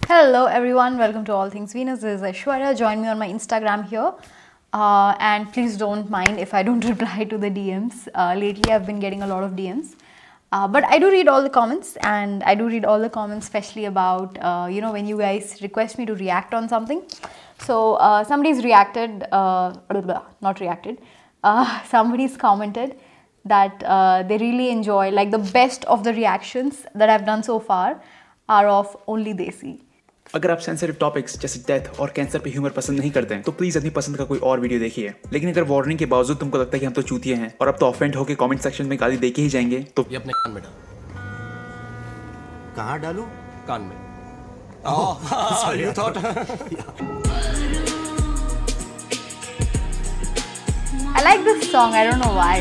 Hello everyone, welcome to All Things Venus. This is Aishwarya. Join me on my Instagram here. And please don't mind if I don't reply to the DMs. Lately I've been getting a lot of DMs. But I do read all the comments, and I do read all the comments, especially about, when you guys request me to react on something. So somebody's reacted, not reacted, somebody's commented that they really enjoy, like the best of the reactions that I've done so far are of only Desi. अगर आप sensitive topics जैसे death और cancer पे humour पसंद नहीं करते हैं तो प्लीज अपनी पसंद का कोई और वीडियो देखिए। लेकिन अगर वार्निंग के बावजूद तुमको लगता है कि हम तो चूतिए हैं और अब तो ऑफेंड होकर कमेंट सेक्शन में गाली देके ही जाएंगे तो ये अपने कान में डाल। कहाँ डालूं? कान में। Sorry, you thought. I like this song, I don't know why.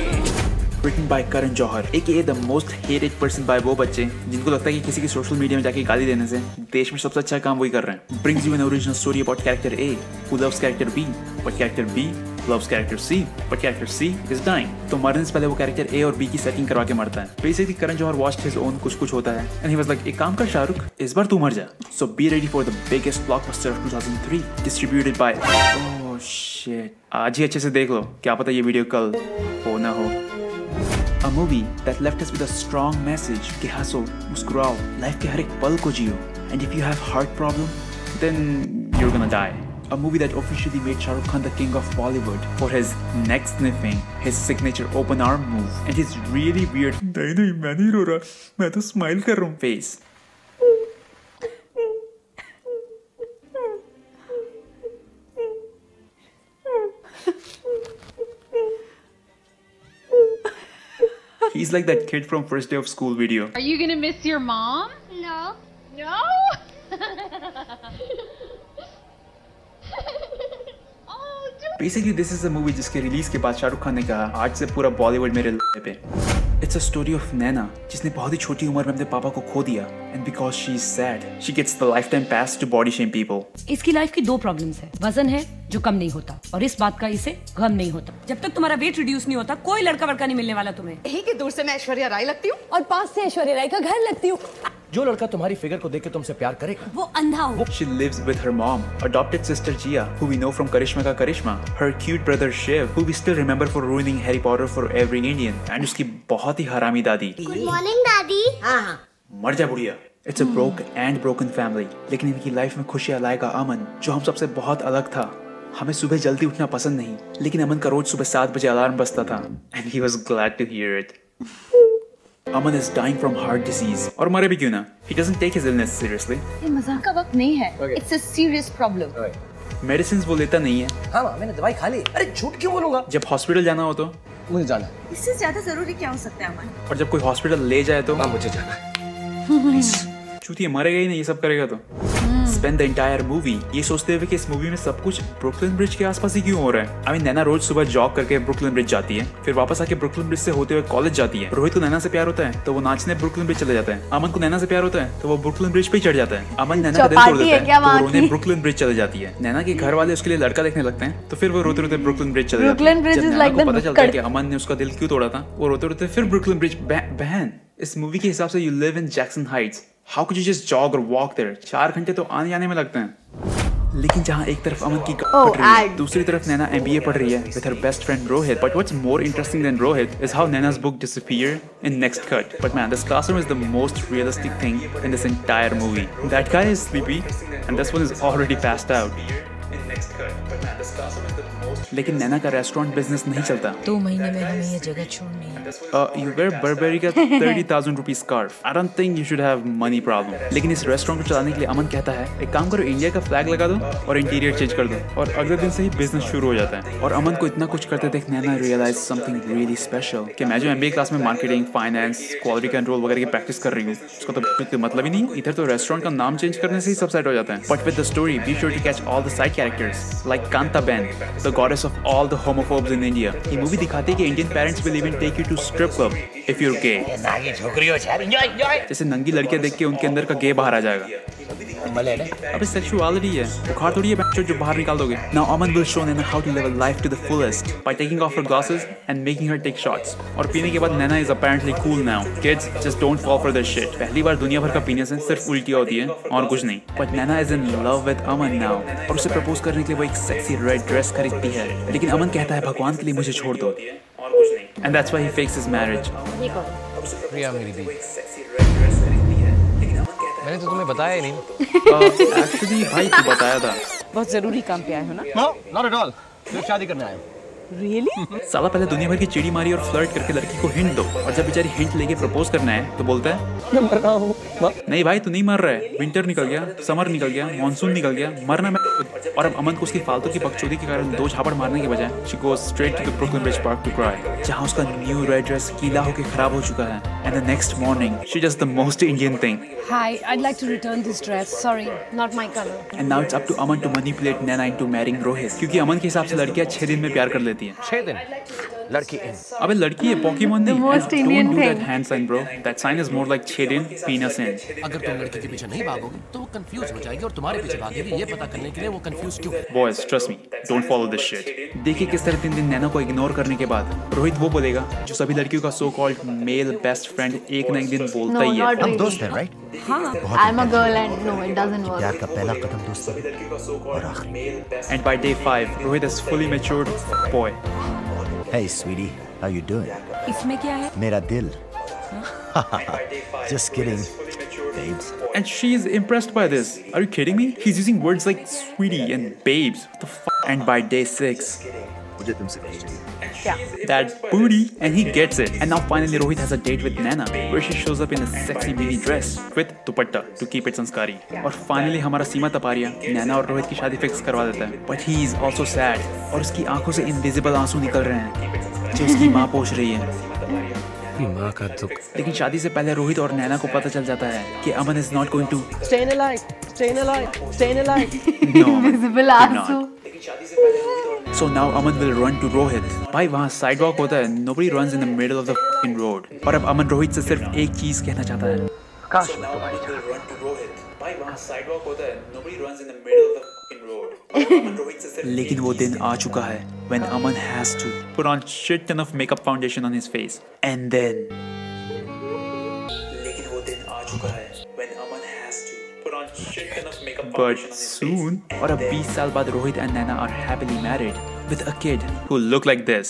Written by Karan Johar, aka the most hated person by वो बच्चे जिनको लगता है कि किसी की सोशल मीडिया में जाके गाली देने से देश में सबसे अच्छा काम वही कर रहे हैं। Brings you an original story about character A who loves character B, but character B loves character C, but character C is dying. तो मरने से पहले वो character A और B की सेटिंग करवा के मरता है। Basically Karan Johar watched his own कुछ होता है and he was like, एक काम कर शाहरुख, इस बार तू मर जा। So be ready for the biggest blockbuster of 2003, distributed by oh shit, आज ही अच्छे से देख लो, क्या पता ये वीडियो कल हो ना हो। A movie that left us with a strong message कि हंसो, मुस्कुराओ, लाइफ के हर एक पल को जियो. And if you have heart problem, then you're gonna die. A movie that officially made Shah Rukh Khan the king of Bollywood for his neck sniffing, his signature open arm move, and his really weird नहीं मैं नहीं रो रहा, मैं तो smile कर रहा हूँ face. He's like that kid from first day of school video. Are you gonna miss your mom? No. No? Basically, this is a movie जिसके रिलीज के बाद शाहरुख खान ने कहा आज से पूरा बॉलीवुड मेरे पे। It's a story of नैना जिसने बहुत ही छोटी उम्र में अपने पापा को खो दिया and because she is sad, she gets the lifetime pass to body shame people. इसकी लाइफ की दो प्रॉब्लम्स है, वजन है जो कम नहीं होता और इस बात का इसे गम नहीं होता। जब तक तुम्हारा वेट रिड्यूस नहीं होता कोई लड़का वड़का नहीं मिलने वाला तुम्हें। यही के दूर से मैं ऐश्वर्या राय लगती हूँ और पास से ऐश्वर्या राय का घर लगती हूँ। जो लड़का तुम्हारी फिगर को देख के तुमसे प्यार करेगा वो अंधा हो। She lives with her mom, adopted sister Jia, who we know from Karishma Ka Karishma, her cute brother Shiv, who we still remember for ruining Harry Potter for every Indian, and उसकी बहुत ही हरामी दादी। Good morning, Daddy. हाँ मर जा बुढ़िया। It's a broken family, लेकिन इनकी लाइफ में खुशियाँ लाएगा अमन, जो हम सबसे बहुत अलग था। हमें सुबह जल्दी उठना पसंद नहीं, लेकिन अमन का रोज सुबह 7 बजे अलार्म बजता था, and he was glad to hear it. Aman is dying from heart disease. और मरे भी क्यों ना? He doesn't take his illness seriously. ये मजाक का वक्त नहीं है। It's a serious problem. Medicines वो लेता नहीं है। हाँ मैंने दवाई खा ली। अरे झूठ क्यों बोलूंगा? जब हॉस्पिटल जाना हो तो मुझे जाना। इससे ज्यादा जरूरी क्या हो सकता है अमन? और जब कोई हॉस्पिटल ले जाए तो हाँ मुझे जाना। चूतिया मरेगा ही नहीं ये सब करेगा तो। Spend the entire movie ये सोचते हुए कि इस मूवी में सब कुछ ब्रुकलिन ब्रिज के आसपास ही क्यों हो रहा है। I mean, नैना रोज सुबह जॉग करके ब्रुकलिन ब्रिज जाती है, फिर वापस आके ब्रुकलिन ब्रिज से होते हुए कॉलेज जाती है। रोहित को नैना से प्यार होता है तो वो नाचने ब्रुकलिन ब्रिज चले जाता है। अमन को नैना से प्यार होता है तो वो ब्रुकलिन ब्रिज पे ही चढ़ जाता है। अमन नैना का दिल तोड़ देता है तो वो रोने ब्रुकलिन ब्रिज चले जाती है। नैना के घर वाले उसके लिए लड़का देखने लगते हैं तो फिर वो रोते रोते ब्रुकलिन ब्रिज चले जाती है। जब नैना को पता चलता है कि अमन ने उसका दिल क्यों तोड़ा था, वो रोते रोते फिर ब्रुकलिन ब्रिज। बहन, इस मूवी के हिसाब से you live in Jackson Heights, how could you just jog और वॉक देयर? 4 घंटे तो आने जाने में लगते हैं। लेकिन जहाँ एक तरफ अमन की पढ़ रही है, दूसरी तरफ नैना MBA पढ़ रही है with her best friend Rohit. But what's more interesting than Rohit is how Naina's book disappear in next cut. But man, this classroom is the most realistic thing in this entire movie. That guy is sleepy and this one is already passed out. लेकिन नैना का restaurant business नहीं चलता। 2 महीने में हमें ये जगह छोड़नी है। You wear Burberry का 30,000 rupees scarf. I don't think you should have money problem. लेकिन इस रेस्टोरेंट को चलाने के लिए अमन कहता है एक काम करो, इंडिया का फ्लैग लगा दो और इंटीरियर चेंज कर दो, और अगले दिन से ही बिजनेस शुरू हो जाता है। और अमन को इतना कुछ करते देख नैना रियलाइज समथिंग रियली स्पेशल कि मैं जो MBA क्लास में मार्केटिंग, फाइनेंस, क्वालिटी कंट्रोल वगैरह की प्रैक्टिस कर रही हूँ उसका तो बिल्कुल मतलब ही नहीं। इधर तो रेस्टोरेंट का नाम चेंज करने से ही सब सेट हो जाता है। But with the story be sure to catch all the side characters like Kanta ben, the goddess of all the homophobes in India. ये मूवी दिखाती है कि Indian parents will even take you to strip club if you are gay. जैसे नंगी लड़कियां देख के उनके अंदर का गे बाहर आ जाएगा। मले ना अबे सेक्सुअलिटी है, बुखार थोड़ी है बच्चों जो बाहर निकाल दोगे. Now Aman will show Naina how to live a life to the fullest by taking off her glasses and making her take shots. और पीने के बाद Naina is apparently cool now. Kids, just don't fall for this shit. पहली बार दुनिया भर का पीने से सिर्फ उल्टियाँ होती है और कुछ नहीं. But Naina is in love with Aman now. और उसे प्रपोज करने के लिए वो एक सेक्सी रेड ड्रेस खरीदती है. लेकिन अमन कहता है भगवान के लिए मुझे छोड़ दो. And that's why he fakes his marriage. प्रिया मेरी दी मैंने तो तुम्हें बताया ही नहीं. Actually भाई तू बताया था. बहुत जरूरी काम पे आए हो ना? No, not at all. सिर्फ शादी करने आया हूँ. Really? साला पहले दुनिया भर की चिड़ी मारी और फ्लर्ट करके लड़की को हिंट दो और जब बेचारी हिंट लेके प्रपोज करना है तो बोलता है मैं मर रहा हूँ. नहीं भाई तू नहीं मर रहा है. विंटर निकल गया, समर निकल गया, मॉनसून निकल गया, मरना मैं खुद. और अब अमन को उसकी फालतू की बकचोदी के कारण दो झापड़ मारने के बजाय she goes straight to the Brooklyn Bridge Park to cry, जहाँ उसका न्यू रेड ड्रेस गीला होके खराब हो चुका है. And the next morning she does the most Indian thing. Hi, I'd like to return this dress. Sorry, not my color. And now it's up to Aman to manipulate Naina into marrying Rohit, क्योंकि अमन के हिसाब से लड़कियां 6 दिन में प्यार कर लेती हैं. 6 दिन लड़की इन. अबे लड़की है, पॉकीमोन नहीं. most And Indian don't do that thing. hand sign bro. That sign is more like 6 दिन penis in. अगर तुम लड़की के पीछे नहीं भागोगे तो वो कंफ्यूज हो जाएगी और तुम्हारे पीछे भागेगी ये पता करने के लिए वो कंफ्यूज क्यों है. Boys, trust me, don't follow this shit. देखिए किस तरह 3 दिन नैना को इग्नोर करने के बाद रोहित वो बोलेगा जो सभी लड़कियों का so called male best friend एक ना एक दिन बोलता No, ही है. not हम really. दोस्त हैं, right? I'm a girl and no, it doesn't प्यार work. का पहला कदम दोस्ती और आखिरी. And by day 5, Rohit is fully matured boy. Hey sweetie, how you doing? इसमें क्या है? मेरा दिल. Just kidding, babes. And she's impressed by this. Are you kidding me? He's using words like sweetie and babes. What the fuck? And by day 6, मुझे तुमसे कुछ चाहिए. that booty, and he gets it. And now finally Rohit has a date with Naina, where she shows up in a sexy mini dress with dupatta to keep it sanskari. और finally हमारा सीमा तपारिया नैना और रोहित की शादी fix करवा देता है. But he is also sad, और उसकी आंखों से invisible आंसू निकल रहे हैं जो उसकी माँ पोंछ रही है. माँ का दुख. लेकिन शादी से पहले रोहित और नैना को पता चल जाता है कि अमन is not going to Staying alive, staying alive, staying alive. no Invisible did आंसू. not. So now Aman will run to Rohit. भाई वहाँ sidewalk होता है. Nobody runs in the middle of the fucking road. और अब अमन रोहित से सिर्फ एक चीज कहना चाहता है. काश मैं तुम्हारी Aman will run to Rohit. भाई वहाँ sidewalk होता है. Nobody runs in the middle of the fucking road. और अमन रोहित से सिर्फ लेकिन वो दिन आ चुका है when Aman has to put on shit ton of makeup foundation on his face. And then लेकिन वो दिन आ चुका है when Aman has to put on shit ton of makeup foundation on his face. But soon, और अब 20 साल बाद Rohit and Naina are happily married with a kid who look like this.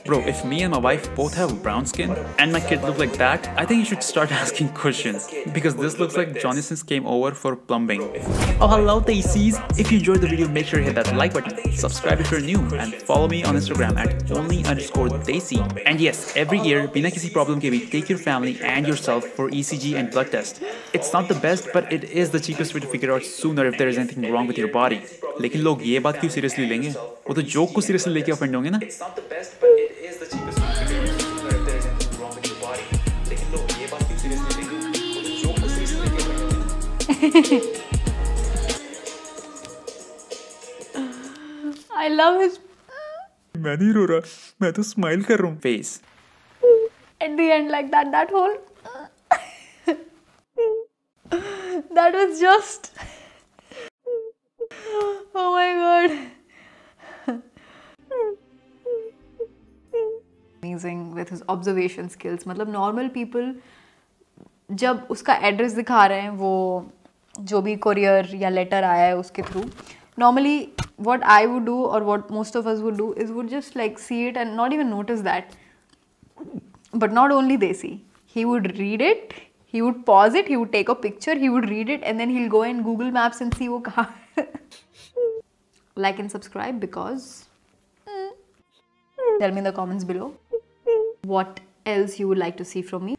Bro, if me and my wife both have brown skin and my kid look like that, I think you should start asking questions because this looks like Johnny Sins came over for plumbing. Oh, hello, Daisies! If you enjoyed the video, make sure to hit that like button, subscribe if you're new, and follow me on Instagram at only_Daisy. And yes, every year, बिना किसी problem के भी, take your family and yourself for ECG and blood test. It's not the best, but it is the cheapest way to figure out sooner if there is anything wrong with your body. लेकिन लोग ये बात क्यों seriously लेंगे? वो तो joke को seriously लेके offend होंगे ना? It's not the best, but it is the cheapest way to figure out sooner if there is anything wrong with your body. लेकिन लोग ये बात क्यों seriously लेंगे? वो तो joke को seriously लेके offend होंगे ना? I love his मैं नहीं रो रहा, मैं तो स्माइल कर रहा हूँ. Face. at the end like that. That whole that was just oh my god. Amazing with his observation skills. मतलब normal people जब उसका एड्रेस दिखा रहे हैं वो जो भी कोरियर या लेटर आया है उसके through normally what I would do or what most of us would do is would just like see it and not even notice that. But not only Desi, he would read it, he would pause it, he would take a picture, he would read it and then he'll go in Google Maps and see wo kahan. Like and subscribe because tell me in the comments below what else you would like to see from me.